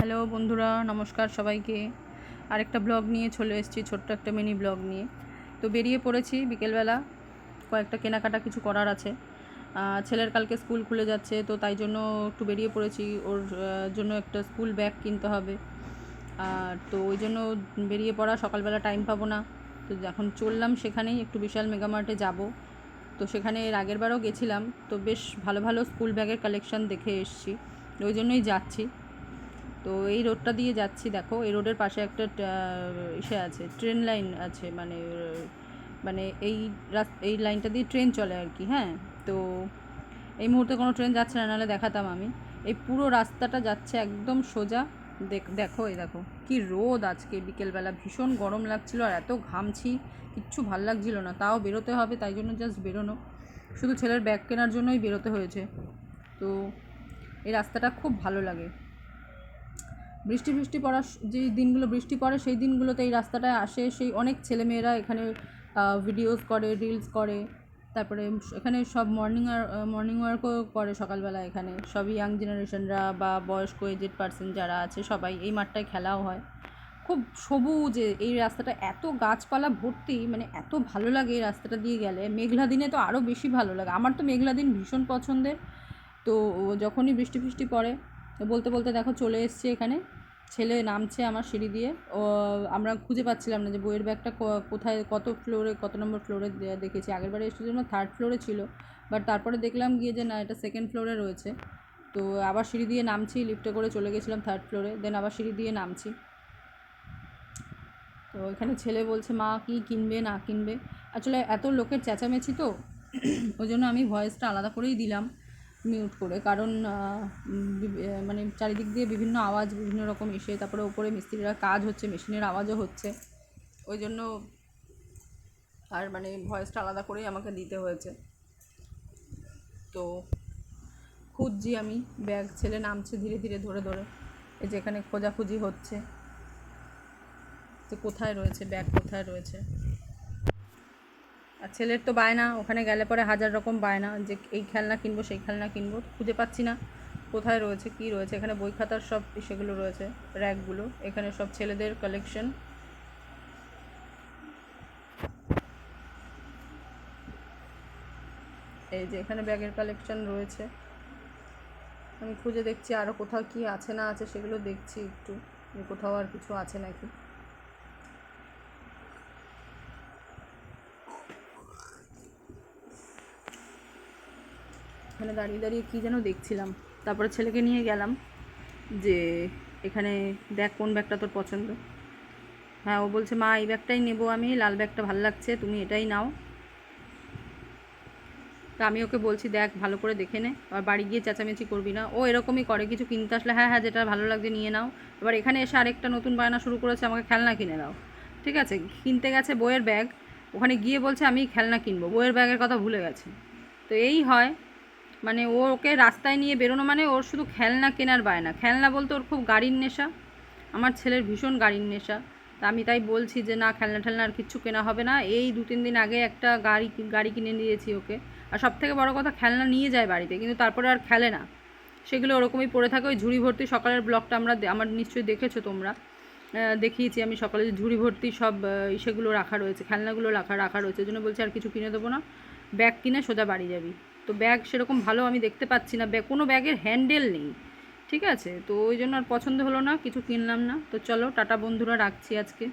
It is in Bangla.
হ্যালো বন্ধুরা, নমস্কার সবাইকে। আরেকটা ব্লগ নিয়ে চলে এসেছি, ছোট্ট একটা মিনি ব্লগ নিয়ে। তো বেরিয়ে পড়েছি বিকেলবেলা, কয়েকটা কেনাকাটা কিছু করার আছে। ছেলের কালকে স্কুল খুলে যাচ্ছে, তো তাই জন্য একটু বেরিয়ে পড়েছি। ওর জন্য একটা স্কুল ব্যাগ কিনতে হবে। তো ওই জন্য বেরিয়ে পড়া, সকালবেলা টাইম পাবো না। তো এখন চললাম সেখানেই, একটু বিশাল মেগামার্টে যাব। তো সেখানে এর আগের বারও গেছিলাম, তো বেশ ভালো ভালো স্কুল ব্যাগের কালেকশান দেখে এসেছি, ওই জন্যই যাচ্ছি। তো এই রোডটা দিয়ে যাচ্ছি, দেখো এই রোডের পাশে একটা ইসে আছে, ট্রেন লাইন আছে, মানে মানে এই লাইনটা দিয়ে ট্রেন চলে আর কি। হ্যাঁ, তো এই মুহূর্তে কোনো ট্রেন যাচ্ছে না, নাহলে দেখাতাম আমি। এই পুরো রাস্তাটা যাচ্ছে একদম সোজা। দেখো এই দেখো কি রোদ আজকে, বিকেলবেলা ভীষণ গরম লাগছিল, আর এত ঘামছি, কিচ্ছু ভাল লাগছিল না। তাও বেরোতে হবে, তাই জন্য জাস্ট বেরোনো, শুধু ছেলের ব্যাগ কেনার জন্যই বেরোতে হয়েছে। তো এই রাস্তাটা খুব ভালো লাগে। বৃষ্টি পড়ার যেই দিনগুলো বৃষ্টি পড়ে, সেই দিনগুলোতে এই রাস্তাটায় আসে সেই অনেক ছেলেমেয়েরা, এখানে ভিডিওস করে, রিলস করে। তারপরে এখানে সব মর্নিং ওয়ার্কও করে সকালবেলা। এখানে সব ইয়াং জেনারেশনরা বা বয়স্ক এজেড পার্সন যারা আছে, সবাই এই মাঠটায় খেলাও হয়। খুব সবুজ এই রাস্তাটা, এত গাছপালা ভর্তি, মানে এত ভালো লাগে এই রাস্তাটা দিয়ে গেলে। মেঘলা দিনে তো আরও বেশি ভালো লাগে, আমার তো মেঘলা দিন ভীষণ পছন্দের। তো যখনই বৃষ্টি পড়ে, বলতে বলতে দেখো চলে এসছে এখানে। ছেলে নামছে আমার সিঁড়ি দিয়ে। আমরা খুঁজে পাচ্ছিলাম না যে বইয়ের ব্যাগটা কোথায়, কত ফ্লোরে, কত নম্বর ফ্লোরে দেখেছি। আগেরবারে এসেছিল জন্য 3rd ফ্লোরে ছিল, বাট তারপরে দেখলাম গিয়ে যে না, এটা 2nd ফ্লোরে রয়েছে। তো আবার সিঁড়ি দিয়ে নামছি, লিফটে করে চলে গেছিলাম 3rd ফ্লোরে, দেন আবার সিঁড়ি দিয়ে নামছি। তো এখানে ছেলে বলছে মা কি কিনবে না কিনবে। আসলে এত লোকের চেঁচামেচি, তো ওই জন্য আমি ভয়েসটা আলাদা করেই দিলাম, মিউট করে। কারণ মানে চারিদিক দিয়ে বিভিন্ন আওয়াজ, বিভিন্ন রকম এসে, তারপরে ওপরে মিস্ত্রিরা কাজ হচ্ছে, মেশিনের আওয়াজও হচ্ছে, ওই জন্য আর মানে ভয়েসটা আলাদা করেই আমাকে দিতে হয়েছে। তো খুঁজছি আমি ব্যাগ, ছেলে নামছে ধীরে ধীরে ধরে ধরে। এই যে এখানে খোঁজাখুঁজি হচ্ছে যে কোথায় রয়েছে ব্যাগ, কোথায় রয়েছে। আর ছেলের তো বায়না, ওখানে গেলে পরে হাজার রকম বায়না, যে এই খেলনা কিনবো, সেই খেলনা কিনবো। খুঁজে পাচ্ছি না কোথায় রয়েছে, কি রয়েছে। এখানে বই খাতার সব সেগুলো রয়েছে, র্যাকগুলো, এখানে সব ছেলেদের কালেকশন। এই যে এখানে ব্যাগের কালেকশন রয়েছে। আমি খুঁজে দেখছি আরও কোথাও কি আছে না আছে, সেগুলো দেখছি একটু, যে কোথাও আর কিছু আছে নাকি। এখানে দাঁড়িয়ে দাঁড়িয়ে কী যেন দেখছিলাম, তারপরে ছেলেকে নিয়ে গেলাম যে এখানে দেখ কোন ব্যাগটা তোর পছন্দ। হ্যাঁ, ও বলছে মা এই ব্যাগটাই নেবো, আমি লাল ব্যাগটা ভালো লাগছে, তুমি এটাই নাও। তা আমি ওকে বলছি দেখ ভালো করে দেখে নে, আর বাড়ি গিয়ে চেঁচামেচি করবি না। ও এরকমই করে, কিছু কিনতে আসলে হ্যাঁ হ্যাঁ যেটা ভালো লাগছে নিয়ে নাও। এবার এখানে এসে আরেকটা নতুন বায়না শুরু করেছে, আমাকে খেলনা কিনে দাও। ঠিক আছে, কিনতে গেছে বইয়ের ব্যাগ, ওখানে গিয়ে বলছে আমি খেলনা কিনবো, বইয়ের ব্যাগের কথা ভুলে গেছে। তো এই হয়, মানে ওকে রাস্তায় নিয়ে বেরোনো মানে ওর শুধু খেলনা কেনার বায়না। খেলনা বলতে ওর খুব গাড়ির নেশা, আমার ছেলের ভীষণ গাড়ির নেশা। তা আমি তাই বলছি যে না, খেলনা ঠেলনা আর কিচ্ছু কেনা হবে না। এই 2-3 দিন আগে একটা গাড়ি কিনে দিয়েছি ওকে। আর সবথেকে বড় কথা, খেলনা নিয়ে যায় বাড়িতে, কিন্তু তারপরে আর খেলে না, সেগুলো ওরকমই পড়ে থাকে। ওই ঝুড়ি ভর্তি, সকালের ব্লগটা আমার নিশ্চয়ই দেখেছো তোমরা, দেখিয়েছি আমি সকালে, ঝুড়ি ভর্তি সব সেগুলো রাখা রয়েছে, খেলনাগুলো রাখা রয়েছে। ওই জন্য বলছি আর কিছু কিনে দেবো না, ব্যাগ কিনে সোজা বাড়ি যাবি। তো ব্যাগ সেরকম ভালো আমি দেখতে পাচ্ছি না, কোনো ব্যাগের হ্যান্ডেল নেই। ঠিক আছে, তো ওই জন্য আর পছন্দ হলো না, কিছু কিনলাম না। তো চলো টাটা বন্ধুরা, রাখছি আজকে।